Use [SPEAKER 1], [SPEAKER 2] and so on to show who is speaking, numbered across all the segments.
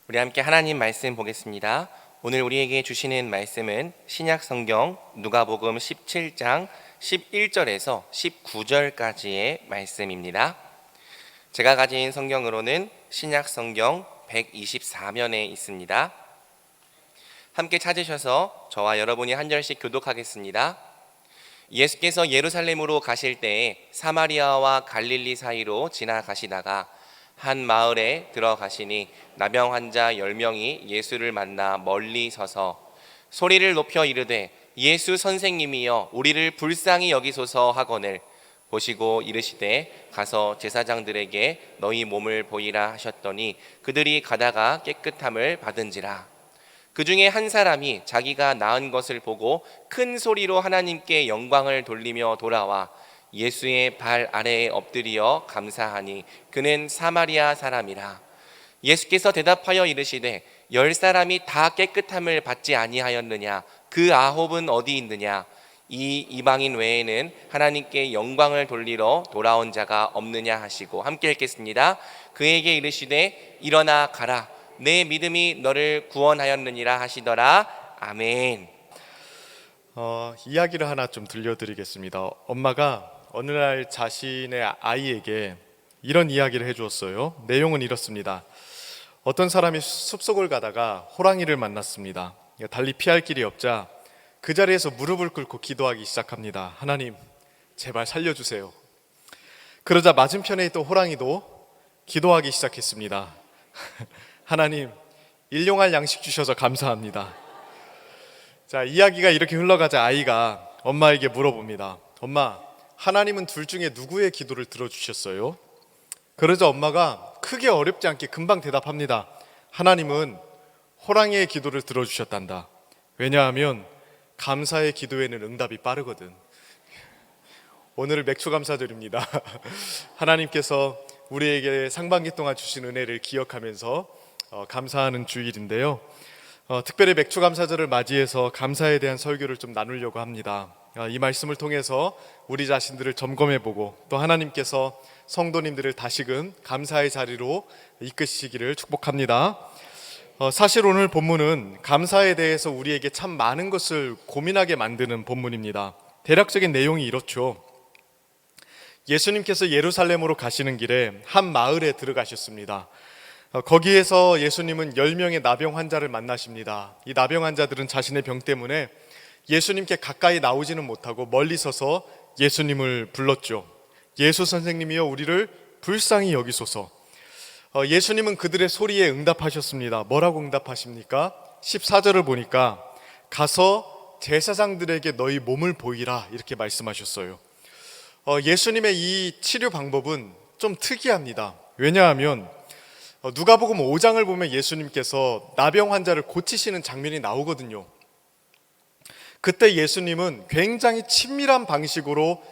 [SPEAKER 1] 우리 함께 하나님 말씀 보겠습니다. 오늘 우리에게 주시는 말씀은 신약 성경 누가복음 17장 11절에서 19절까지의 말씀입니다. 제가 가진 성경으로는 신약 성경 124면에 있습니다. 함께 찾으셔서 저와 여러분이 한 절씩 교독하겠습니다. 예수께서 예루살렘으로 가실 때에 사마리아와 갈릴리 사이로 지나가시다가 한 마을에 들어가시니 나병 환자 10명이 예수를 만나 멀리 서서 소리를 높여 이르되 예수 선생님이여 우리를 불쌍히 여기소서 하거늘 보시고 이르시되 가서 제사장들에게 너희 몸을 보이라 하셨더니 그들이 가다가 깨끗함을 받은지라. 그 중에 한 사람이 자기가 나은 것을 보고 큰 소리로 하나님께 영광을 돌리며 돌아와 예수의 발 아래에 엎드려 감사하니 그는 사마리아 사람이라. 예수께서 대답하여 이르시되 10사람이 다 깨끗함을 받지 아니하였느냐? 그 9은 어디 있느냐? 이 이방인 외에는 하나님께 영광을 돌리러 돌아온 자가 없느냐 하시고, 함께 읽겠습니다. 그에게 이르시되 일어나 가라, 내 믿음이 너를 구원하였느니라 하시더라. 아멘.
[SPEAKER 2] 이야기를 하나 좀 들려드리겠습니다. 엄마가 어느 날 자신의 아이에게 이런 이야기를 해주었어요. 내용은 이렇습니다. 어떤 사람이 숲속을 가다가 호랑이를 만났습니다. 달리 피할 길이 없자 그 자리에서 무릎을 꿇고 기도하기 시작합니다. 하나님, 제발 살려주세요. 그러자 맞은편에 있던 호랑이도 기도하기 시작했습니다. 하나님, 일용할 양식 주셔서 감사합니다. 자, 이야기가 이렇게 흘러가자 아이가 엄마에게 물어봅니다. 엄마, 하나님은 둘 중에 누구의 기도를 들어주셨어요? 그러자 엄마가 크게 어렵지 않게 금방 대답합니다. 하나님은 호랑이의 기도를 들어주셨단다. 왜냐하면 감사의 기도에는 응답이 빠르거든. 오늘을 맥주 감사드립니다. 하나님께서 우리에게 상반기 동안 주신 은혜를 기억하면서 감사하는 주일인데요. 특별히 맥주 감사절을 맞이해서 감사에 대한 설교를 좀 나누려고 합니다. 이 말씀을 통해서 우리 자신들을 점검해보고 또 하나님께서 성도님들을 다시금 감사의 자리로 이끄시기를 축복합니다. 사실 오늘 본문은 감사에 대해서 우리에게 참 많은 것을 고민하게 만드는 본문입니다. 대략적인 내용이 이렇죠. 예수님께서 예루살렘으로 가시는 길에 한 마을에 들어가셨습니다. 거기에서 예수님은 10명의 나병 환자를 만나십니다. 이 나병 환자들은 자신의 병 때문에 예수님께 가까이 나오지는 못하고 멀리 서서 예수님을 불렀죠. 예수 선생님이여 우리를 불쌍히 여기소서. 예수님은 그들의 소리에 응답하셨습니다. 뭐라고 응답하십니까? 14절을 보니까 가서 제사장들에게 너희 몸을 보이라 이렇게 말씀하셨어요. 예수님의 이 치료 방법은 좀 특이합니다. 왜냐하면 누가복음 5장을 보면 예수님께서 나병 환자를 고치시는 장면이 나오거든요. 그때 예수님은 굉장히 친밀한 방식으로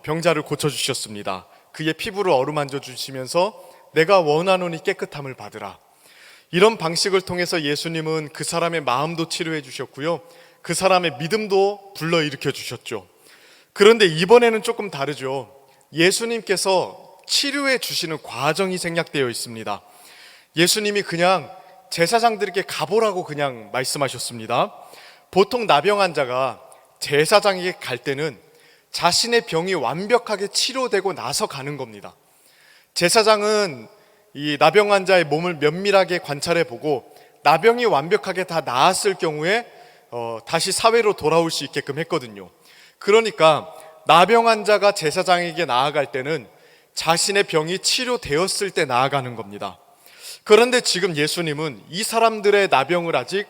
[SPEAKER 2] 병자를 고쳐주셨습니다. 그의 피부를 어루만져 주시면서 내가 원하노니 깨끗함을 받으라. 이런 방식을 통해서 예수님은 그 사람의 마음도 치료해 주셨고요, 그 사람의 믿음도 불러일으켜 주셨죠. 그런데 이번에는 조금 다르죠. 예수님께서 치료해 주시는 과정이 생략되어 있습니다. 예수님이 그냥 제사장들에게 가보라고 그냥 말씀하셨습니다. 보통 나병 환자가 제사장에게 갈 때는 자신의 병이 완벽하게 치료되고 나서 가는 겁니다. 제사장은 이 나병 환자의 몸을 면밀하게 관찰해 보고 나병이 완벽하게 다 나았을 경우에 다시 사회로 돌아올 수 있게끔 했거든요. 그러니까 나병 환자가 제사장에게 나아갈 때는 자신의 병이 치료되었을 때 나아가는 겁니다. 그런데 지금 예수님은 이 사람들의 나병을 아직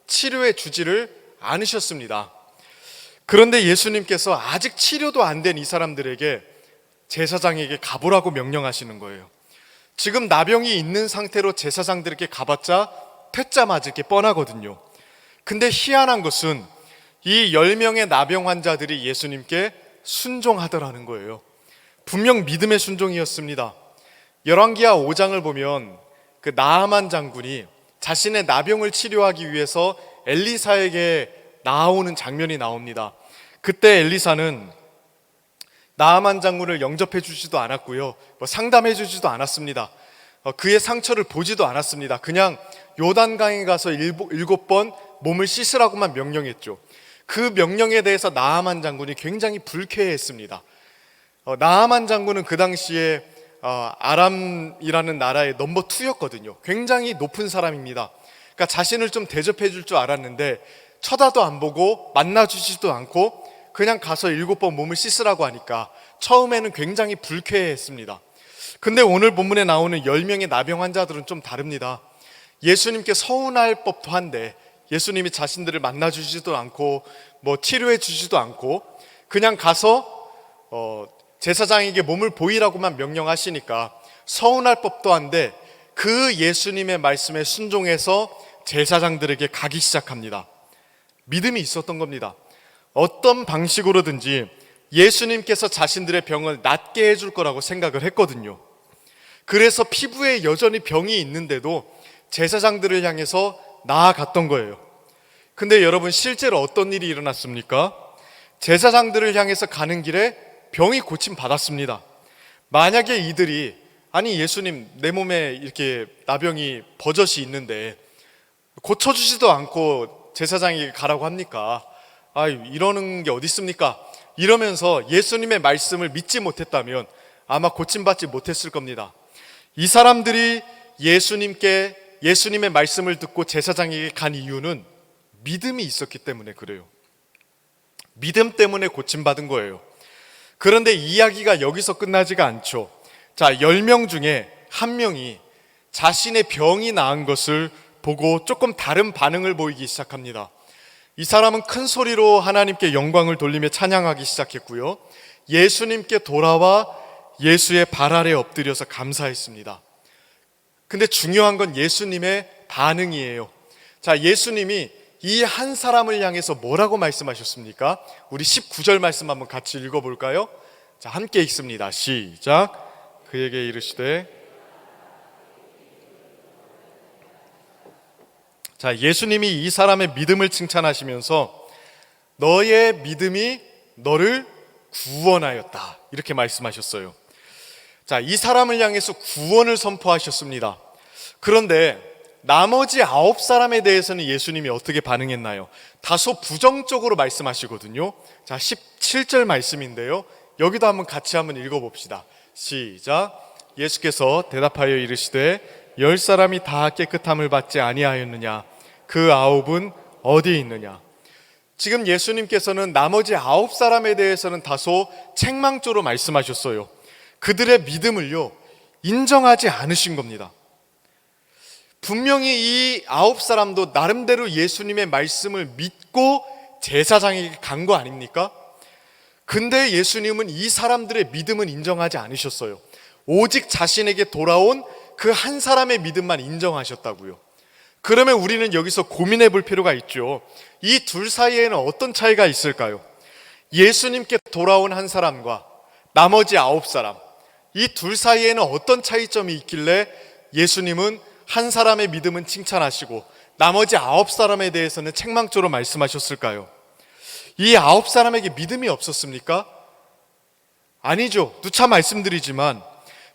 [SPEAKER 2] 치료해 주지를 않으셨습니다. 그런데 예수님께서 아직 치료도 안 된 이 사람들에게 제사장에게 가보라고 명령하시는 거예요. 지금 나병이 있는 상태로 제사장들에게 가봤자 퇴짜 맞을 게 뻔하거든요. 근데 희한한 것은 이 10명의 나병 환자들이 예수님께 순종하더라는 거예요. 분명 믿음의 순종이었습니다. 열왕기하 5장을 보면 그 나아만 장군이 자신의 나병을 치료하기 위해서 엘리사에게 나아오는 장면이 나옵니다. 그때 엘리사는 나아만 장군을 영접해 주지도 않았고요, 상담해 주지도 않았습니다. 그의 상처를 보지도 않았습니다. 그냥 요단강에 가서 일곱 번 몸을 씻으라고만 명령했죠. 그 명령에 대해서 나아만 장군이 굉장히 불쾌했습니다. 나아만 장군은 그 당시에 아람이라는 나라의 넘버 2였거든요. 굉장히 높은 사람입니다. 그러니까 자신을 좀 대접해 줄 줄 알았는데 쳐다도 안 보고 만나주지도 않고 그냥 가서 7번 몸을 씻으라고 하니까 처음에는 굉장히 불쾌했습니다. 근데 오늘 본문에 나오는 10명의 나병 환자들은 좀 다릅니다. 예수님께 서운할 법도 한데 예수님이 자신들을 만나주지도 않고 뭐 치료해 주지도 않고 그냥 가서 제사장에게 몸을 보이라고만 명령하시니까 서운할 법도 한데 그 예수님의 말씀에 순종해서 제사장들에게 가기 시작합니다. 믿음이 있었던 겁니다. 어떤 방식으로든지 예수님께서 자신들의 병을 낫게 해줄 거라고 생각을 했거든요. 그래서 피부에 여전히 병이 있는데도 제사장들을 향해서 나아갔던 거예요. 근데 여러분, 실제로 어떤 일이 일어났습니까? 제사장들을 향해서 가는 길에 병이 고침 받았습니다. 만약에 이들이 아니 예수님, 내 몸에 이렇게 나병이 버젓이 있는데 고쳐주지도 않고 제사장에게 가라고 합니까? 이러는 게 어디 있습니까? 이러면서 예수님의 말씀을 믿지 못했다면 아마 고침받지 못했을 겁니다. 이 사람들이 예수님의 말씀을 듣고 제사장에게 간 이유는 믿음이 있었기 때문에 그래요. 믿음 때문에 고침받은 거예요. 그런데 이야기가 여기서 끝나지가 않죠. 자, 10명 중에 한 명이 자신의 병이 나은 것을 보고 조금 다른 반응을 보이기 시작합니다. 이 사람은 큰 소리로 하나님께 영광을 돌리며 찬양하기 시작했고요. 예수님께 돌아와 예수의 발 아래 엎드려서 감사했습니다. 근데 중요한 건 예수님의 반응이에요. 자, 예수님이 이 한 사람을 향해서 뭐라고 말씀하셨습니까? 우리 19절 말씀 한번 같이 읽어볼까요? 자, 함께 읽습니다. 시작. 그에게 이르시되, 자, 예수님이 이 사람의 믿음을 칭찬하시면서 너의 믿음이 너를 구원하였다, 이렇게 말씀하셨어요. 자, 이 사람을 향해서 구원을 선포하셨습니다. 그런데 나머지 9사람에 대해서는 예수님이 어떻게 반응했나요? 다소 부정적으로 말씀하시거든요. 자, 17절 말씀인데요, 여기도 같이 한번 읽어봅시다. 시작. 예수께서 대답하여 이르시되 10사람이 다 깨끗함을 받지 아니하였느냐? 그 9은 어디에 있느냐? 지금 예수님께서는 나머지 9사람에 대해서는 다소 책망조로 말씀하셨어요. 그들의 믿음을요, 인정하지 않으신 겁니다. 분명히 이 9사람도 나름대로 예수님의 말씀을 믿고 제사장에게 간 거 아닙니까? 근데 예수님은 이 사람들의 믿음은 인정하지 않으셨어요. 오직 자신에게 돌아온 그 한 사람의 믿음만 인정하셨다고요. 그러면 우리는 여기서 고민해 볼 필요가 있죠. 이 둘 사이에는 어떤 차이가 있을까요? 예수님께 돌아온 한 사람과 나머지 9사람, 이 둘 사이에는 어떤 차이점이 있길래 예수님은 한 사람의 믿음은 칭찬하시고 나머지 9사람에 대해서는 책망조로 말씀하셨을까요? 이 9사람에게 믿음이 없었습니까? 아니죠. 누차 말씀드리지만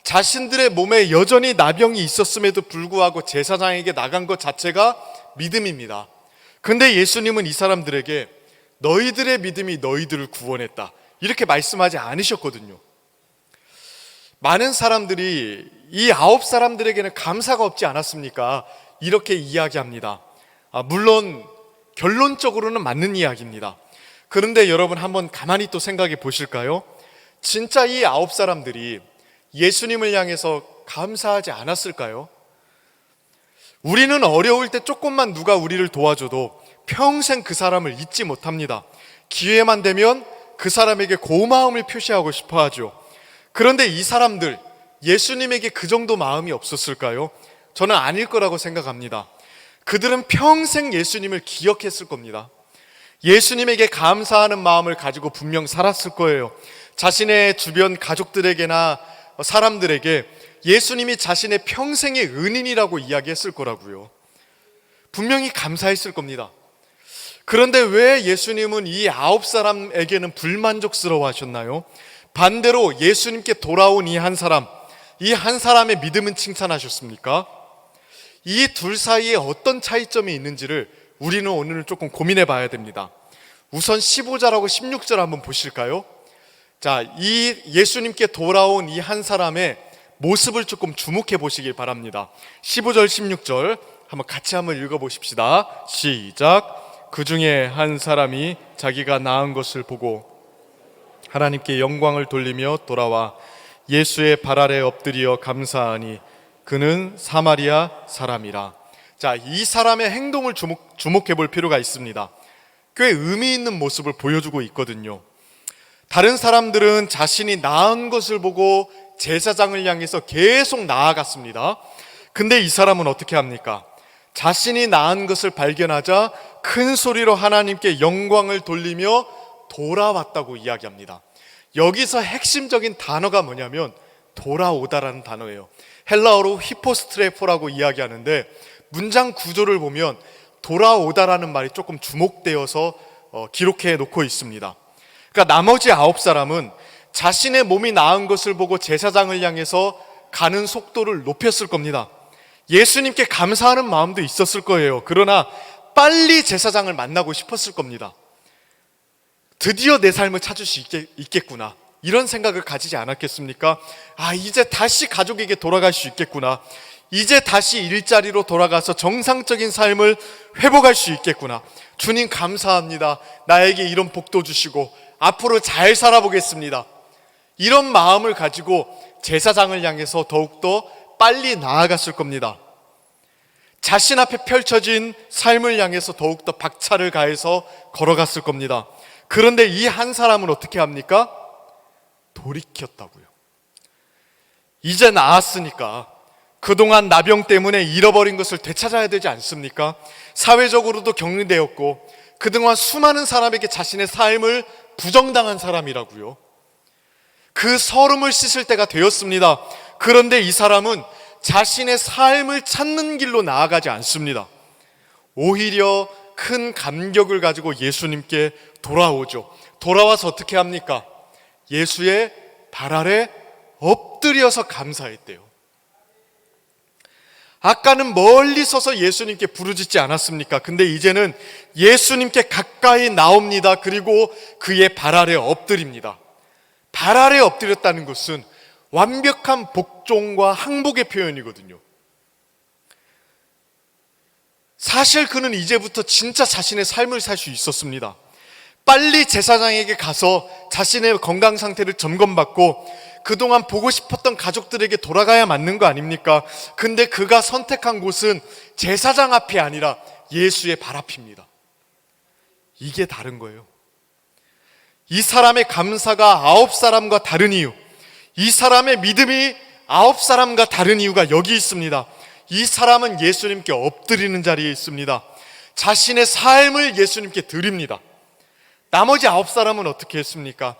[SPEAKER 2] 자신들의 몸에 여전히 나병이 있었음에도 불구하고 제사장에게 나간 것 자체가 믿음입니다. 근데 예수님은 이 사람들에게 너희들의 믿음이 너희들을 구원했다, 이렇게 말씀하지 않으셨거든요. 많은 사람들이 이 9사람들에게는 감사가 없지 않았습니까? 이렇게 이야기합니다. 물론 결론적으로는 맞는 이야기입니다. 그런데 여러분, 한번 가만히 또 생각해 보실까요? 진짜 이 9사람들이 예수님을 향해서 감사하지 않았을까요? 우리는 어려울 때 조금만 누가 우리를 도와줘도 평생 그 사람을 잊지 못합니다. 기회만 되면 그 사람에게 고마움을 표시하고 싶어 하죠. 그런데 이 사람들, 예수님에게 그 정도 마음이 없었을까요? 저는 아닐 거라고 생각합니다. 그들은 평생 예수님을 기억했을 겁니다. 예수님에게 감사하는 마음을 가지고 분명 살았을 거예요. 자신의 주변 가족들에게나 사람들에게 예수님이 자신의 평생의 은인이라고 이야기했을 거라고요. 분명히 감사했을 겁니다. 그런데 왜 예수님은 이 9사람에게는 불만족스러워 하셨나요? 반대로 예수님께 돌아온 이 한 사람의 믿음은 칭찬하셨습니까? 이 둘 사이에 어떤 차이점이 있는지를 우리는 오늘 조금 고민해 봐야 됩니다. 우선 15절하고 16절 한번 보실까요? 자, 이 예수님께 돌아온 이 한 사람의 모습을 조금 주목해 보시길 바랍니다. 15절 16절 한번 같이 한번 읽어 보십시다. 시작. 그 중에 한 사람이 자기가 나은 것을 보고 하나님께 영광을 돌리며 돌아와 예수의 발 아래 엎드려 감사하니 그는 사마리아 사람이라. 자, 이 사람의 행동을 주목해 볼 필요가 있습니다. 꽤 의미 있는 모습을 보여주고 있거든요. 다른 사람들은 자신이 나은 것을 보고 제사장을 향해서 계속 나아갔습니다. 근데 이 사람은 어떻게 합니까? 자신이 나은 것을 발견하자 큰 소리로 하나님께 영광을 돌리며 돌아왔다고 이야기합니다. 여기서 핵심적인 단어가 뭐냐면 돌아오다라는 단어예요. 헬라어로 히포스트레포라고 이야기하는데 문장 구조를 보면 돌아오다라는 말이 조금 주목되어서 기록해 놓고 있습니다. 그러니까 나머지 9사람은 자신의 몸이 나은 것을 보고 제사장을 향해서 가는 속도를 높였을 겁니다. 예수님께 감사하는 마음도 있었을 거예요. 그러나 빨리 제사장을 만나고 싶었을 겁니다. 드디어 내 삶을 찾을 수 있겠구나, 이런 생각을 가지지 않았겠습니까? 이제 다시 가족에게 돌아갈 수 있겠구나, 이제 다시 일자리로 돌아가서 정상적인 삶을 회복할 수 있겠구나, 주님 감사합니다, 나에게 이런 복도 주시고 앞으로 잘 살아보겠습니다, 이런 마음을 가지고 제사장을 향해서 더욱더 빨리 나아갔을 겁니다. 자신 앞에 펼쳐진 삶을 향해서 더욱더 박차를 가해서 걸어갔을 겁니다. 그런데 이 한 사람은 어떻게 합니까? 돌이켰다고요. 이제 나았으니까 그동안 나병 때문에 잃어버린 것을 되찾아야 되지 않습니까? 사회적으로도 격리되었고 그동안 수많은 사람에게 자신의 삶을 부정당한 사람이라고요. 그 서름을 씻을 때가 되었습니다. 그런데 이 사람은 자신의 삶을 찾는 길로 나아가지 않습니다. 오히려 큰 감격을 가지고 예수님께 돌아오죠. 돌아와서 어떻게 합니까? 예수의 발 아래 엎드려서 감사했대요. 아까는 멀리 서서 예수님께 부르짖지 않았습니까? 근데 이제는 예수님께 가까이 나옵니다. 그리고 그의 발 아래 엎드립니다. 발 아래 엎드렸다는 것은 완벽한 복종과 항복의 표현이거든요. 사실 그는 이제부터 진짜 자신의 삶을 살 수 있었습니다. 빨리 제사장에게 가서 자신의 건강 상태를 점검받고 그동안 보고 싶었던 가족들에게 돌아가야 맞는 거 아닙니까? 근데 그가 선택한 곳은 제사장 앞이 아니라 예수의 발 앞입니다. 이게 다른 거예요. 이 사람의 감사가 9사람과 다른 이유, 이 사람의 믿음이 9사람과 다른 이유가 여기 있습니다. 이 사람은 예수님께 엎드리는 자리에 있습니다. 자신의 삶을 예수님께 드립니다. 나머지 9사람은 어떻게 했습니까?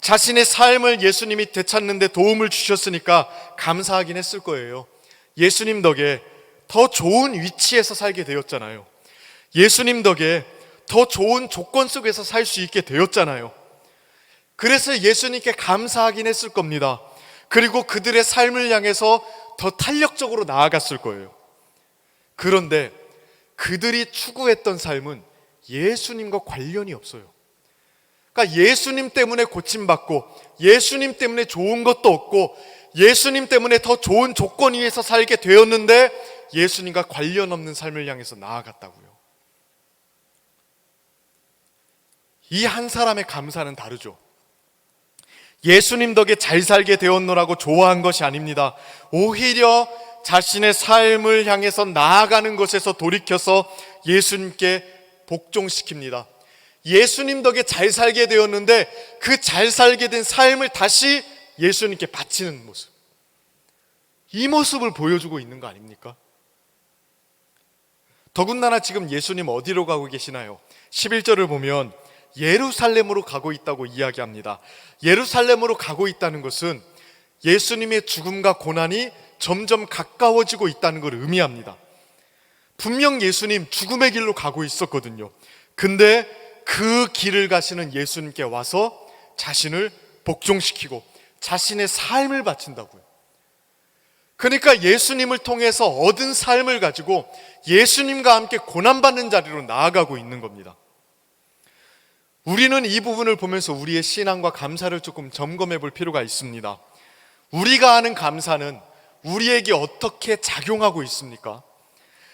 [SPEAKER 2] 자신의 삶을 예수님이 되찾는 데 도움을 주셨으니까 감사하긴 했을 거예요. 예수님 덕에 더 좋은 위치에서 살게 되었잖아요. 예수님 덕에 더 좋은 조건 속에서 살 수 있게 되었잖아요. 그래서 예수님께 감사하긴 했을 겁니다. 그리고 그들의 삶을 향해서 더 탄력적으로 나아갔을 거예요. 그런데 그들이 추구했던 삶은 예수님과 관련이 없어요. 그러니까 예수님 때문에 고침받고 예수님 때문에 좋은 것도 없고 예수님 때문에 더 좋은 조건 위에서 살게 되었는데 예수님과 관련 없는 삶을 향해서 나아갔다고요. 이 한 사람의 감사는 다르죠. 예수님 덕에 잘 살게 되었노라고 좋아한 것이 아닙니다. 오히려 자신의 삶을 향해서 나아가는 것에서 돌이켜서 예수님께 복종시킵니다. 예수님 덕에 잘 살게 되었는데 그 잘 살게 된 삶을 다시 예수님께 바치는 모습, 이 모습을 보여주고 있는 거 아닙니까? 더군다나 지금 예수님 어디로 가고 계시나요? 11절을 보면 예루살렘으로 가고 있다고 이야기합니다. 예루살렘으로 가고 있다는 것은 예수님의 죽음과 고난이 점점 가까워지고 있다는 걸 의미합니다. 분명 예수님 죽음의 길로 가고 있었거든요. 근데 그 길을 가시는 예수님께 와서 자신을 복종시키고 자신의 삶을 바친다고요. 그러니까 예수님을 통해서 얻은 삶을 가지고 예수님과 함께 고난받는 자리로 나아가고 있는 겁니다. 우리는 이 부분을 보면서 우리의 신앙과 감사를 조금 점검해 볼 필요가 있습니다. 우리가 하는 감사는 우리에게 어떻게 작용하고 있습니까?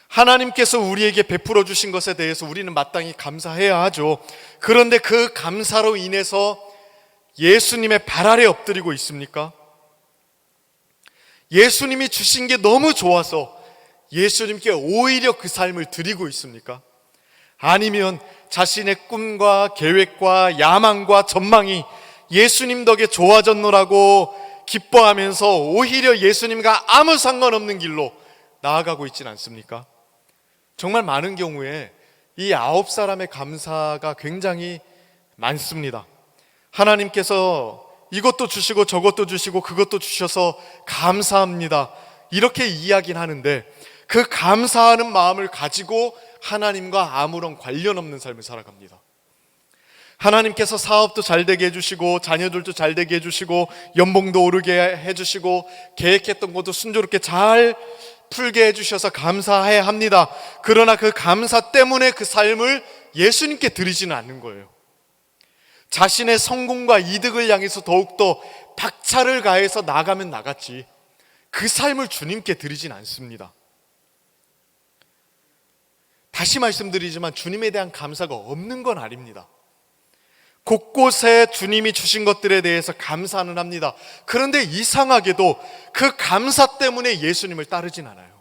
[SPEAKER 2] 하나님께서 우리에게 베풀어 주신 것에 대해서 우리는 마땅히 감사해야 하죠. 그런데 그 감사로 인해서 예수님의 발 아래 엎드리고 있습니까? 예수님이 주신 게 너무 좋아서 예수님께 오히려 그 삶을 드리고 있습니까? 아니면 자신의 꿈과 계획과 야망과 전망이 예수님 덕에 좋아졌노라고 기뻐하면서 오히려 예수님과 아무 상관없는 길로 나아가고 있지는 않습니까? 정말 많은 경우에 이 9사람의 감사가 굉장히 많습니다. 하나님께서 이것도 주시고 저것도 주시고 그것도 주셔서 감사합니다, 이렇게 이야기는 하는데 그 감사하는 마음을 가지고 하나님과 아무런 관련 없는 삶을 살아갑니다. 하나님께서 사업도 잘 되게 해주시고 자녀들도 잘 되게 해주시고 연봉도 오르게 해주시고 계획했던 것도 순조롭게 잘 풀게 해주셔서 감사해야 합니다. 그러나 그 감사 때문에 그 삶을 예수님께 드리지는 않는 거예요. 자신의 성공과 이득을 향해서 더욱더 박차를 가해서 나가면 나갔지 그 삶을 주님께 드리진 않습니다. 다시 말씀드리지만 주님에 대한 감사가 없는 건 아닙니다. 곳곳에 주님이 주신 것들에 대해서 감사는 합니다. 그런데 이상하게도 그 감사 때문에 예수님을 따르진 않아요.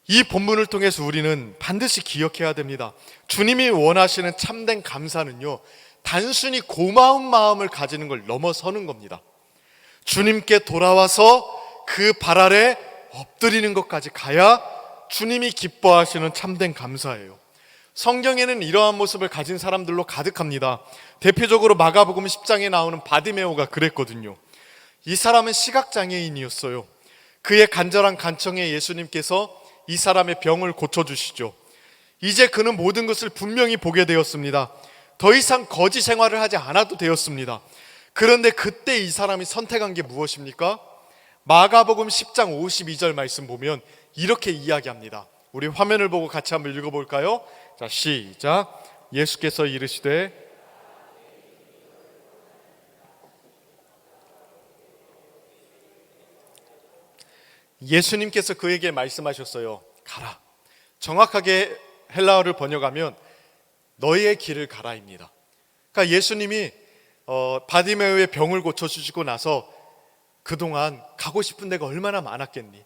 [SPEAKER 2] 이 본문을 통해서 우리는 반드시 기억해야 됩니다. 주님이 원하시는 참된 감사는요, 단순히 고마운 마음을 가지는 걸 넘어서는 겁니다. 주님께 돌아와서 그 발 아래 엎드리는 것까지 가야 주님이 기뻐하시는 참된 감사예요. 성경에는 이러한 모습을 가진 사람들로 가득합니다. 대표적으로 마가복음 10장에 나오는 바디메오가 그랬거든요. 이 사람은 시각장애인이었어요. 그의 간절한 간청에 예수님께서 이 사람의 병을 고쳐주시죠. 이제 그는 모든 것을 분명히 보게 되었습니다. 더 이상 거지 생활을 하지 않아도 되었습니다. 그런데 그때 이 사람이 선택한 게 무엇입니까? 마가복음 10장 52절 말씀 보면 이렇게 이야기합니다. 우리 화면을 보고 같이 한번 읽어볼까요? 자, 시작. 예수께서 이르시되 예수님께서 그에게 말씀하셨어요. 가라. 정확하게 헬라어를 번역하면 너희의 길을 가라입니다. 그러니까 예수님이 바디메오의 병을 고쳐주시고 나서 그동안 가고 싶은 데가 얼마나 많았겠니?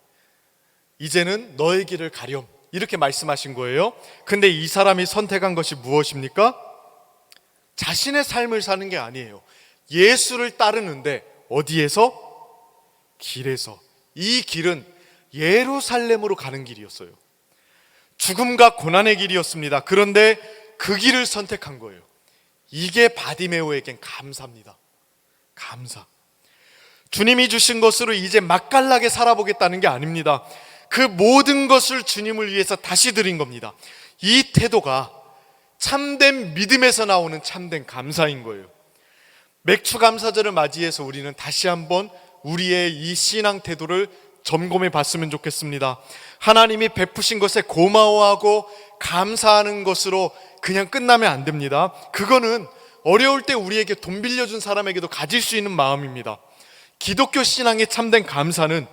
[SPEAKER 2] 이제는 너의 길을 가렴, 이렇게 말씀하신 거예요. 근데 이 사람이 선택한 것이 무엇입니까? 자신의 삶을 사는 게 아니에요. 예수를 따르는데 어디에서? 길에서. 이 길은 예루살렘으로 가는 길이었어요. 죽음과 고난의 길이었습니다. 그런데 그 길을 선택한 거예요. 이게 바디메오에겐 감사입니다. 감사. 주님이 주신 것으로 이제 맛깔나게 살아보겠다는 게 아닙니다. 그 모든 것을 주님을 위해서 다시 드린 겁니다. 이 태도가 참된 믿음에서 나오는 참된 감사인 거예요. 맥주 감사절을 맞이해서 우리는 다시 한번 우리의 이 신앙 태도를 점검해 봤으면 좋겠습니다. 하나님이 베푸신 것에 고마워하고 감사하는 것으로 그냥 끝나면 안 됩니다. 그거는 어려울 때 우리에게 돈 빌려준 사람에게도 가질 수 있는 마음입니다. 기독교 신앙의 참된 감사는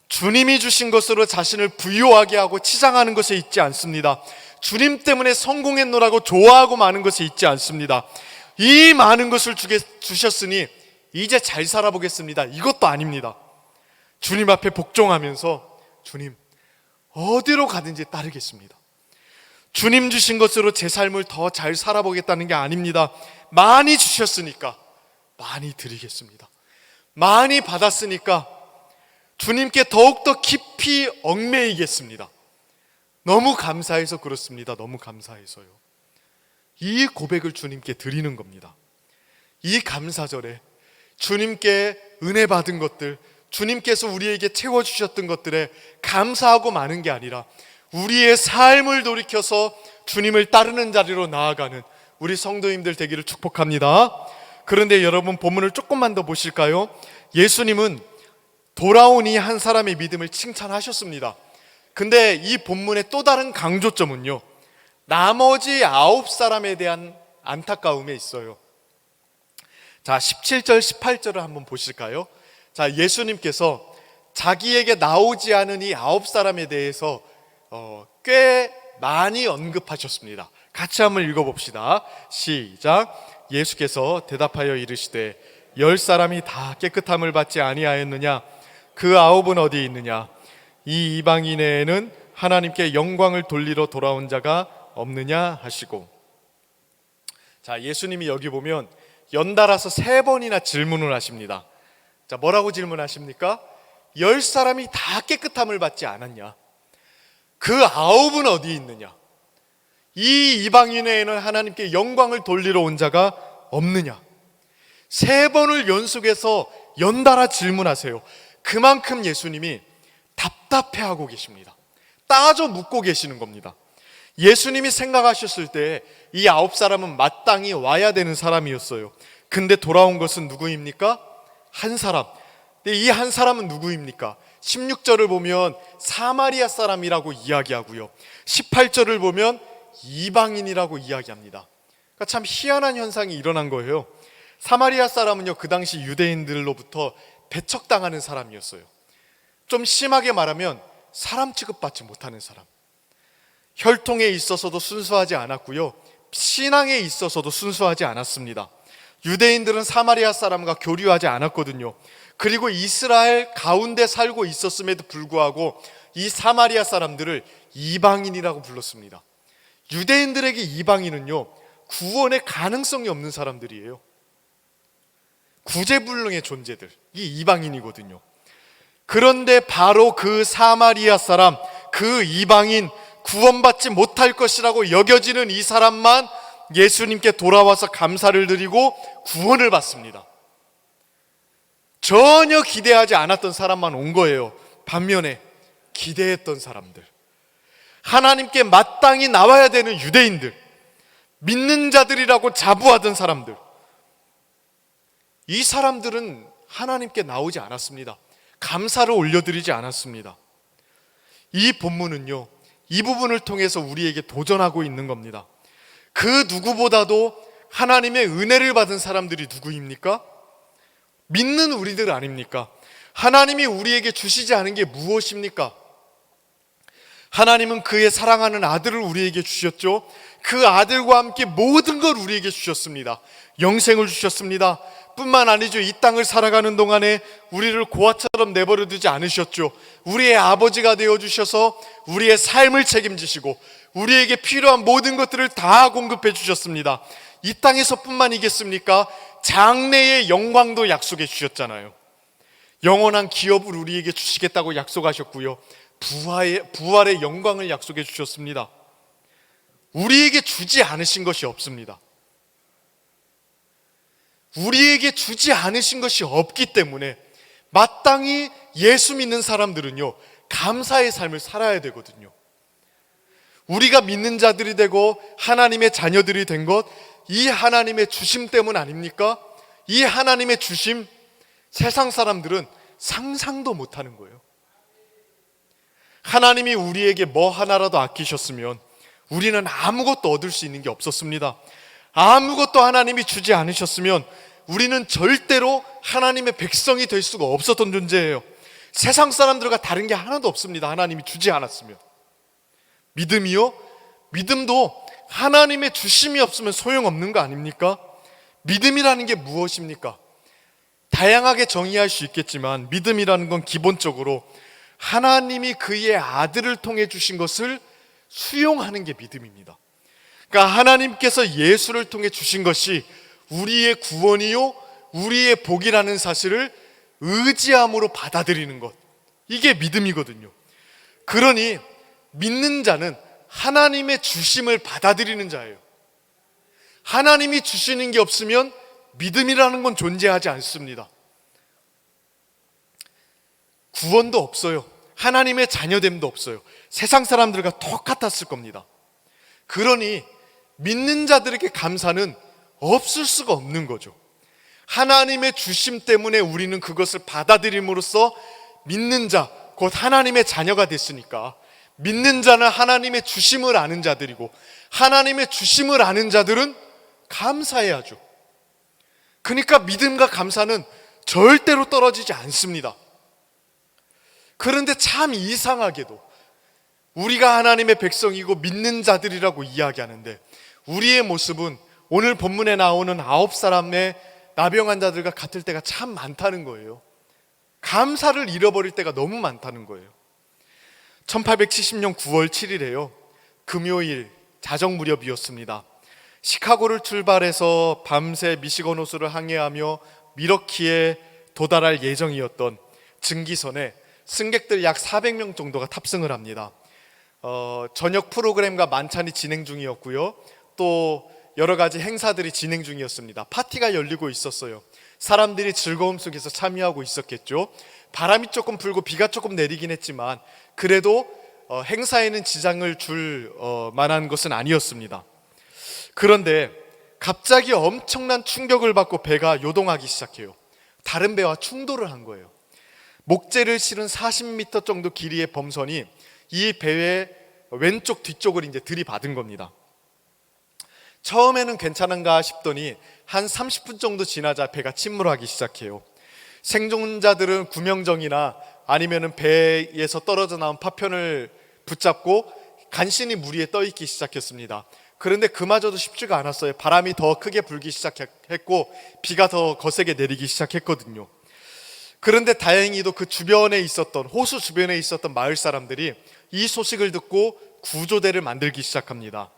[SPEAKER 2] 주님이 주신 것으로 자신을 부유하게 하고 치장하는 것에 있지 않습니다. 주님 때문에 성공했노라고 좋아하고 마는 것에 있지 않습니다. 이 많은 것을 주셨으니 이제 잘 살아보겠습니다, 이것도 아닙니다. 주님 앞에 복종하면서 주님 어디로 가든지 따르겠습니다. 주님 주신 것으로 제 삶을 더 잘 살아보겠다는 게 아닙니다. 많이 주셨으니까 많이 드리겠습니다. 많이 받았으니까 주님께 더욱더 깊이 얽매이겠습니다. 너무 감사해서 그렇습니다. 너무 감사해서요. 이 고백을 주님께 드리는 겁니다. 이 감사절에 주님께 은혜 받은 것들, 주님께서 우리에게 채워주셨던 것들에 감사하고 마는 게 아니라 우리의 삶을 돌이켜서 주님을 따르는 자리로 나아가는 우리 성도님들 되기를 축복합니다. 그런데 여러분, 본문을 조금만 더 보실까요? 예수님은 돌아온 이 한 사람의 믿음을 칭찬하셨습니다. 근데 이 본문의 또 다른 강조점은요, 나머지 9사람에 대한 안타까움에 있어요. 자, 17절 18절을 한번 보실까요? 자, 예수님께서 자기에게 나오지 않은 이 9사람에 대해서 꽤 많이 언급하셨습니다. 같이 한번 읽어봅시다. 시작. 예수께서 대답하여 이르시되 10사람이 다 깨끗함을 받지 아니하였느냐? 그 9은 어디 있느냐? 이 이방인에는 하나님께 영광을 돌리러 돌아온 자가 없느냐 하시고, 자, 예수님이 여기 보면 연달아서 3번이나 질문을 하십니다. 자, 뭐라고 질문하십니까? 10사람이 다 깨끗함을 받지 않았냐? 그 9은 어디 있느냐? 이 이방인 외에는 하나님께 영광을 돌리러 온 자가 없느냐? 3번을 연속해서 연달아 질문하세요. 그만큼 예수님이 답답해하고 계십니다. 따져 묻고 계시는 겁니다. 예수님이 생각하셨을 때 이 9사람은 마땅히 와야 되는 사람이었어요. 근데 돌아온 것은 누구입니까? 한 사람. 근데 이 한 사람은 누구입니까? 16절을 보면 사마리아 사람이라고 이야기하고요, 18절을 보면 이방인이라고 이야기합니다. 그러니까 참 희한한 현상이 일어난 거예요. 사마리아 사람은요, 그 당시 유대인들로부터 배척당하는 사람이었어요. 좀 심하게 말하면 사람 취급받지 못하는 사람. 혈통에 있어서도 순수하지 않았고요, 신앙에 있어서도 순수하지 않았습니다. 유대인들은 사마리아 사람과 교류하지 않았거든요. 그리고 이스라엘 가운데 살고 있었음에도 불구하고 이 사마리아 사람들을 이방인이라고 불렀습니다. 유대인들에게 이방인은요, 구원의 가능성이 없는 사람들이에요. 구제불능의 존재들, 이 이방인이거든요. 그런데 바로 그 사마리아 사람, 그 이방인, 구원받지 못할 것이라고 여겨지는 이 사람만 예수님께 돌아와서 감사를 드리고 구원을 받습니다. 전혀 기대하지 않았던 사람만 온 거예요. 반면에 기대했던 사람들, 하나님께 마땅히 나와야 되는 유대인들, 믿는 자들이라고 자부하던 사람들, 이 사람들은 하나님께 나오지 않았습니다. 감사를 올려드리지 않았습니다. 이 본문은요, 이 부분을 통해서 우리에게 도전하고 있는 겁니다. 그 누구보다도 하나님의 은혜를 받은 사람들이 누구입니까? 믿는 우리들 아닙니까? 하나님이 우리에게 주시지 않은 게 무엇입니까? 하나님은 그의 사랑하는 아들을 우리에게 주셨죠. 그 아들과 함께 모든 걸 우리에게 주셨습니다. 영생을 주셨습니다. 뿐만 아니죠, 이 땅을 살아가는 동안에 우리를 고아처럼 내버려 두지 않으셨죠. 우리의 아버지가 되어주셔서 우리의 삶을 책임지시고 우리에게 필요한 모든 것들을 다 공급해 주셨습니다. 이 땅에서 뿐만이겠습니까? 장래의 영광도 약속해 주셨잖아요. 영원한 기업을 우리에게 주시겠다고 약속하셨고요, 부활의 영광을 약속해 주셨습니다. 우리에게 주지 않으신 것이 없습니다. 우리에게 주지 않으신 것이 없기 때문에 마땅히 예수 믿는 사람들은요, 감사의 삶을 살아야 되거든요. 우리가 믿는 자들이 되고 하나님의 자녀들이 된 것, 이 하나님의 주심 때문 아닙니까? 이 하나님의 주심, 세상 사람들은 상상도 못하는 거예요. 하나님이 우리에게 뭐 하나라도 아끼셨으면 우리는 아무것도 얻을 수 있는 게 없었습니다. 아무것도 하나님이 주지 않으셨으면 우리는 절대로 하나님의 백성이 될 수가 없었던 존재예요. 세상 사람들과 다른 게 하나도 없습니다. 하나님이 주지 않았으면. 믿음이요? 믿음도 하나님의 주심이 없으면 소용없는 거 아닙니까? 믿음이라는 게 무엇입니까? 다양하게 정의할 수 있겠지만 믿음이라는 건 기본적으로 하나님이 그의 아들을 통해 주신 것을 수용하는 게 믿음입니다. 그러니까 하나님께서 예수를 통해 주신 것이 우리의 구원이요, 우리의 복이라는 사실을 의지함으로 받아들이는 것, 이게 믿음이거든요. 그러니 믿는 자는 하나님의 주심을 받아들이는 자예요. 하나님이 주시는 게 없으면 믿음이라는 건 존재하지 않습니다. 구원도 없어요. 하나님의 자녀됨도 없어요. 세상 사람들과 똑같았을 겁니다. 그러니 믿는 자들에게 감사는 없을 수가 없는 거죠. 하나님의 주심 때문에 우리는 그것을 받아들임으로써 믿는 자, 곧 하나님의 자녀가 됐으니까 믿는 자는 하나님의 주심을 아는 자들이고 하나님의 주심을 아는 자들은 감사해야죠. 그러니까 믿음과 감사는 절대로 떨어지지 않습니다. 그런데 참 이상하게도 우리가 하나님의 백성이고 믿는 자들이라고 이야기하는데 우리의 모습은 오늘 본문에 나오는 9사람의 나병 환자들과 같을 때가 참 많다는 거예요. 감사를 잃어버릴 때가 너무 많다는 거예요. 1870년 9월 7일에요. 금요일 자정 무렵이었습니다. 시카고를 출발해서 밤새 미시건 호수를 항해하며 미러키에 도달할 예정이었던 증기선에 승객들 약 400명 정도가 탑승을 합니다. 저녁 프로그램과 만찬이 진행 중이었고요. 또 여러 가지 행사들이 진행 중이었습니다. 파티가 열리고 있었어요. 사람들이 즐거움 속에서 참여하고 있었겠죠. 바람이 조금 불고 비가 조금 내리긴 했지만 그래도 행사에는 지장을 줄 만한 것은 아니었습니다. 그런데 갑자기 엄청난 충격을 받고 배가 요동하기 시작해요. 다른 배와 충돌을 한 거예요. 목재를 실은 40m 정도 길이의 범선이 이 배의 왼쪽 뒤쪽을 이제 들이받은 겁니다. 처음에는 괜찮은가 싶더니 한 30분 정도 지나자 배가 침몰하기 시작해요. 생존자들은 구명정이나 아니면은 배에서 떨어져 나온 파편을 붙잡고 간신히 물 위에 떠 있기 시작했습니다. 그런데 그마저도 쉽지가 않았어요. 바람이 더 크게 불기 시작했고 비가 더 거세게 내리기 시작했거든요. 그런데 다행히도 그 주변에 있었던 호수 주변에 있었던 마을 사람들이 이 소식을 듣고 구조대를 만들기 시작합니다.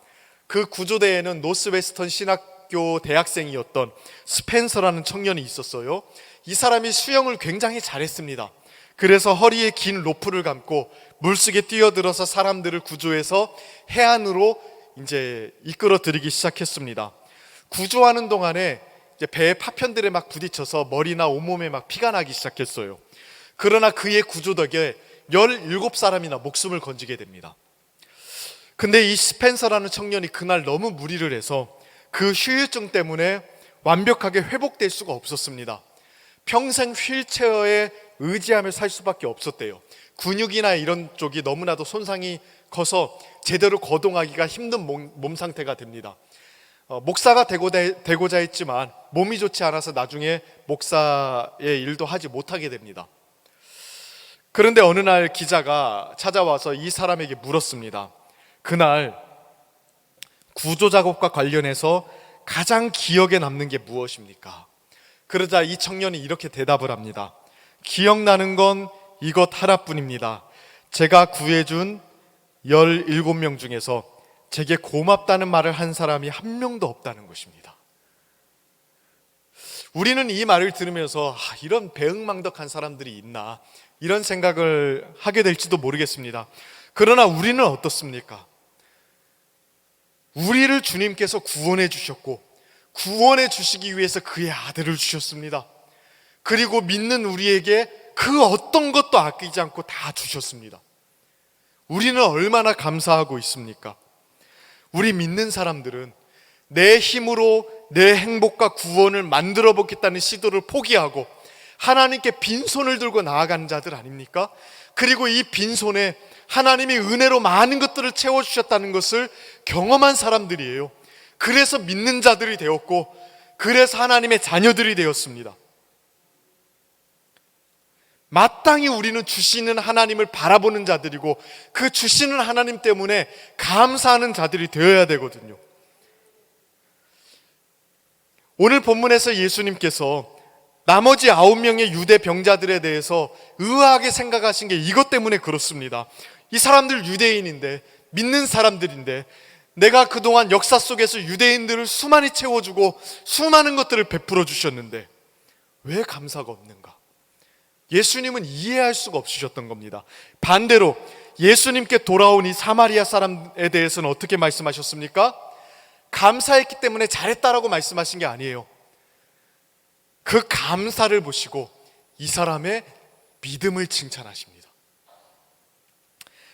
[SPEAKER 2] 그 구조대에는 노스웨스턴 신학교 대학생이었던 스펜서라는 청년이 있었어요. 이 사람이 수영을 굉장히 잘했습니다. 그래서 허리에 긴 로프를 감고 물속에 뛰어들어서 사람들을 구조해서 해안으로 이제 이끌어들이기 시작했습니다. 구조하는 동안에 이제 배의 파편들에 막 부딪혀서 머리나 온몸에 막 피가 나기 시작했어요. 그러나 그의 구조 덕에 17사람이나 목숨을 건지게 됩니다. 근데 이 스펜서라는 청년이 그날 너무 무리를 해서 그 후유증 때문에 완벽하게 회복될 수가 없었습니다. 평생 휠체어에 의지하며 살 수밖에 없었대요. 근육이나 이런 쪽이 너무나도 손상이 커서 제대로 거동하기가 힘든 몸 상태가 됩니다. 목사가 되고자 했지만 몸이 좋지 않아서 나중에 목사의 일도 하지 못하게 됩니다. 그런데 어느 날 기자가 찾아와서 이 사람에게 물었습니다. 그날 구조 작업과 관련해서 가장 기억에 남는 게 무엇입니까? 그러자 이 청년이 이렇게 대답을 합니다. 기억나는 건 이것 하나뿐입니다. 제가 구해준 17명 중에서 제게 고맙다는 말을 한 사람이 한 명도 없다는 것입니다. 우리는 이 말을 들으면서 이런 배응망덕한 사람들이 있나 이런 생각을 하게 될지도 모르겠습니다. 그러나 우리는 어떻습니까? 우리를 주님께서 구원해 주셨고 구원해 주시기 위해서 그의 아들을 주셨습니다. 그리고 믿는 우리에게 그 어떤 것도 아끼지 않고 다 주셨습니다. 우리는 얼마나 감사하고 있습니까? 우리 믿는 사람들은 내 힘으로 내 행복과 구원을 만들어 보겠다는 시도를 포기하고 하나님께 빈손을 들고 나아가는 자들 아닙니까? 그리고 이 빈손에 하나님이 은혜로 많은 것들을 채워주셨다는 것을 경험한 사람들이에요. 그래서 믿는 자들이 되었고 그래서 하나님의 자녀들이 되었습니다. 마땅히 우리는 주시는 하나님을 바라보는 자들이고 그 주시는 하나님 때문에 감사하는 자들이 되어야 되거든요. 오늘 본문에서 예수님께서 나머지 9명의 유대 병자들에 대해서 의아하게 생각하신 게 이것 때문에 그렇습니다. 이 사람들 유대인인데 믿는 사람들인데 내가 그동안 역사 속에서 유대인들을 수많이 채워주고 수많은 것들을 베풀어 주셨는데 왜 감사가 없는가? 예수님은 이해할 수가 없으셨던 겁니다. 반대로 예수님께 돌아온 이 사마리아 사람에 대해서는 어떻게 말씀하셨습니까? 감사했기 때문에 잘했다라고 말씀하신 게 아니에요. 그 감사를 보시고 이 사람의 믿음을 칭찬하십니다.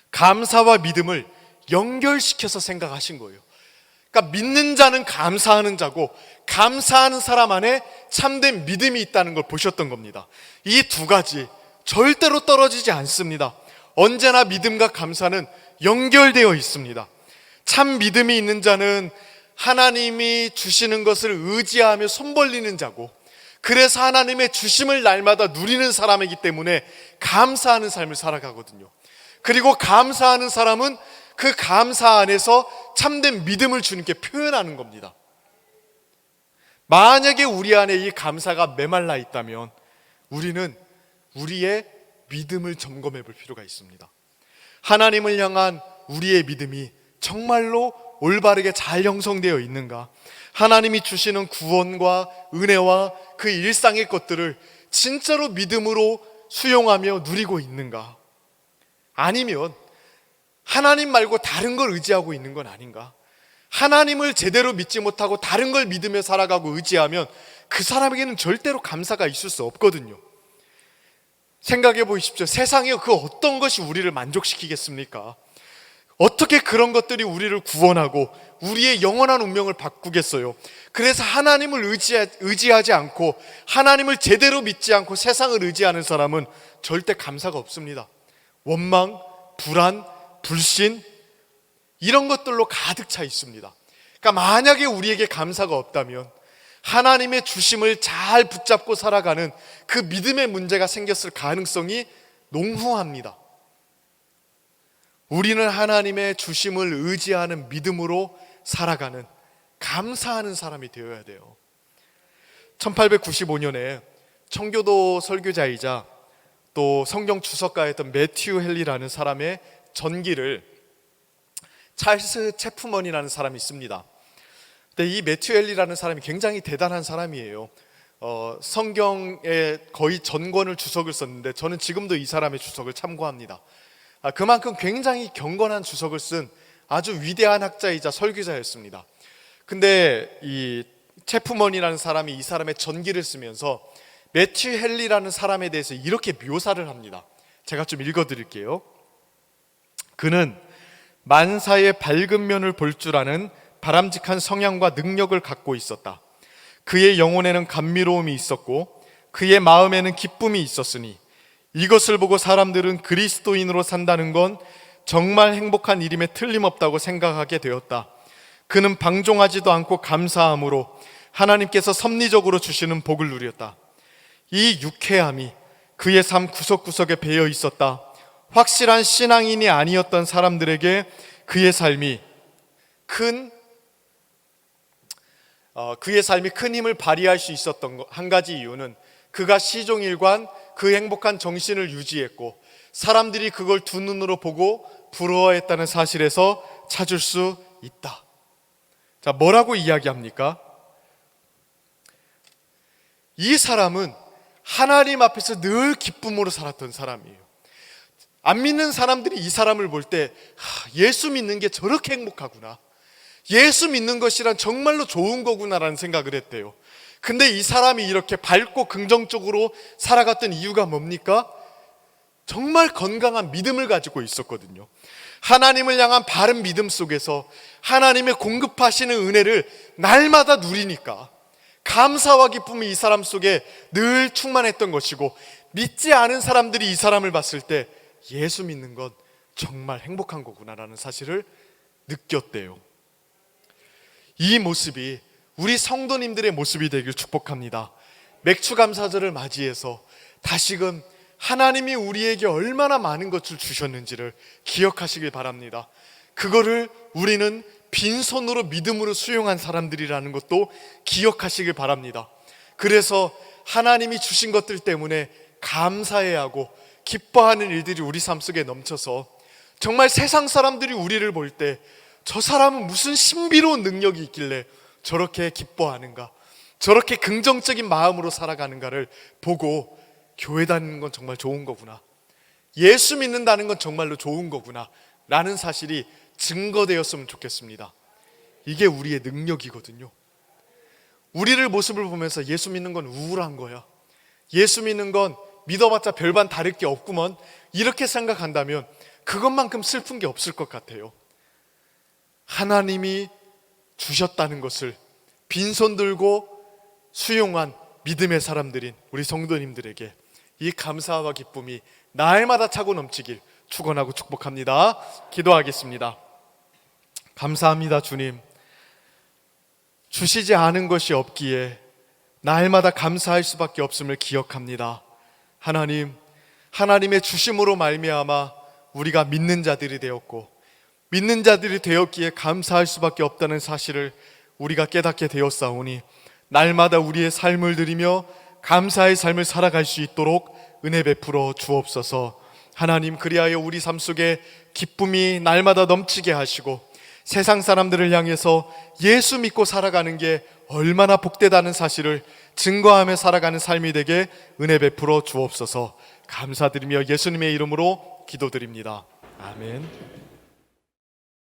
[SPEAKER 2] 감사와 믿음을 연결시켜서 생각하신 거예요. 그러니까 믿는 자는 감사하는 자고 감사하는 사람 안에 참된 믿음이 있다는 걸 보셨던 겁니다. 이 두 가지 절대로 떨어지지 않습니다. 언제나 믿음과 감사는 연결되어 있습니다. 참 믿음이 있는 자는 하나님이 주시는 것을 의지하며 손 벌리는 자고, 그래서 하나님의 주심을 날마다 누리는 사람이기 때문에 감사하는 삶을 살아가거든요. 그리고 감사하는 사람은 그 감사 안에서 참된 믿음을 주님께 표현하는 겁니다. 만약에 우리 안에 이 감사가 메말라 있다면 우리는 우리의 믿음을 점검해 볼 필요가 있습니다. 하나님을 향한 우리의 믿음이 정말로 올바르게 잘 형성되어 있는가? 하나님이 주시는 구원과 은혜와 그 일상의 것들을 진짜로 믿음으로 수용하며 누리고 있는가? 아니면 하나님 말고 다른 걸 의지하고 있는 건 아닌가? 하나님을 제대로 믿지 못하고 다른 걸 믿으며 살아가고 의지하면 그 사람에게는 절대로 감사가 있을 수 없거든요. 생각해 보십시오. 세상에 그 어떤 것이 우리를 만족시키겠습니까? 어떻게 그런 것들이 우리를 구원하고 우리의 영원한 운명을 바꾸겠어요? 그래서 하나님을 의지하지 않고, 하나님을 제대로 믿지 않고 세상을 의지하는 사람은 절대 감사가 없습니다. 원망, 불안, 불신, 이런 것들로 가득 차 있습니다. 그러니까 만약에 우리에게 감사가 없다면 하나님의 주심을 잘 붙잡고 살아가는 그 믿음의 문제가 생겼을 가능성이 농후합니다. 우리는 하나님의 주심을 의지하는 믿음으로 살아가는, 감사하는 사람이 되어야 돼요. 1895년에 청교도 설교자이자 또 성경 주석가였던 매튜 헨리라는 사람의 전기를 찰스 체프먼이라는 사람이 있습니다. 근데 이 매튜 헨리라는 사람이 굉장히 대단한 사람이에요. 성경의 거의 전권을 주석을 썼는데 저는 지금도 이 사람의 주석을 참고합니다. 그만큼 굉장히 경건한 주석을 쓴 아주 위대한 학자이자 설교자였습니다. 근데 이 체프먼이라는 사람이 이 사람의 전기를 쓰면서 매튜 헨리라는 사람에 대해서 이렇게 묘사를 합니다. 제가 좀 읽어드릴게요. 그는 만사의 밝은 면을 볼 줄 아는 바람직한 성향과 능력을 갖고 있었다. 그의 영혼에는 감미로움이 있었고 그의 마음에는 기쁨이 있었으니 이것을 보고 사람들은 그리스도인으로 산다는 건 정말 행복한 일임에 틀림없다고 생각하게 되었다. 그는 방종하지도 않고 감사함으로 하나님께서 섭리적으로 주시는 복을 누렸다. 이 유쾌함이 그의 삶 구석구석에 배어 있었다. 확실한 신앙인이 아니었던 사람들에게 그의 삶이 큰 힘을 발휘할 수 있었던 한 가지 이유는 그가 시종일관 그 행복한 정신을 유지했고 사람들이 그걸 두 눈으로 보고 부러워했다는 사실에서 찾을 수 있다. 자, 뭐라고 이야기합니까? 이 사람은 하나님 앞에서 늘 기쁨으로 살았던 사람이에요. 안 믿는 사람들이 이 사람을 볼 때 예수 믿는 게 저렇게 행복하구나, 예수 믿는 것이란 정말로 좋은 거구나라는 생각을 했대요. 근데 이 사람이 이렇게 밝고 긍정적으로 살아갔던 이유가 뭡니까? 정말 건강한 믿음을 가지고 있었거든요. 하나님을 향한 바른 믿음 속에서 하나님의 공급하시는 은혜를 날마다 누리니까 감사와 기쁨이 이 사람 속에 늘 충만했던 것이고, 믿지 않은 사람들이 이 사람을 봤을 때 예수 믿는 건 정말 행복한 거구나라는 사실을 느꼈대요. 이 모습이 우리 성도님들의 모습이 되길 축복합니다. 맥추감사절을 맞이해서 다시금 하나님이 우리에게 얼마나 많은 것을 주셨는지를 기억하시길 바랍니다. 그거를 우리는 빈손으로 믿음으로 수용한 사람들이라는 것도 기억하시길 바랍니다. 그래서 하나님이 주신 것들 때문에 감사해야 하고 기뻐하는 일들이 우리 삶 속에 넘쳐서 정말 세상 사람들이 우리를 볼 때 저 사람은 무슨 신비로운 능력이 있길래 저렇게 기뻐하는가, 저렇게 긍정적인 마음으로 살아가는가를 보고 교회 다니는 건 정말 좋은 거구나, 예수 믿는다는 건 정말로 좋은 거구나 라는 사실이 증거되었으면 좋겠습니다. 이게 우리의 능력이거든요. 우리를 모습을 보면서 예수 믿는 건 우울한 거야, 예수 믿는 건 믿어봤자 별반 다를 게 없구먼, 이렇게 생각한다면 그것만큼 슬픈 게 없을 것 같아요. 하나님이 주셨다는 것을 빈손 들고 수용한 믿음의 사람들인 우리 성도님들에게 이 감사와 기쁨이 날마다 차고 넘치길 축원하고 축복합니다. 기도하겠습니다. 감사합니다, 주님. 주시지 않은 것이 없기에 날마다 감사할 수밖에 없음을 기억합니다. 하나님, 하나님의 주심으로 말미암아 우리가 믿는 자들이 되었고, 믿는 자들이 되었기에 감사할 수밖에 없다는 사실을 우리가 깨닫게 되었사오니 날마다 우리의 삶을 드리며 감사의 삶을 살아갈 수 있도록 은혜 베풀어 주옵소서. 하나님, 그리하여 우리 삶 속에 기쁨이 날마다 넘치게 하시고 세상 사람들을 향해서 예수 믿고 살아가는 게 얼마나 복되다는 사실을 증거하며 살아가는 삶이 되게 은혜 베풀어 주옵소서. 감사드리며 예수님의 이름으로 기도드립니다. 아멘.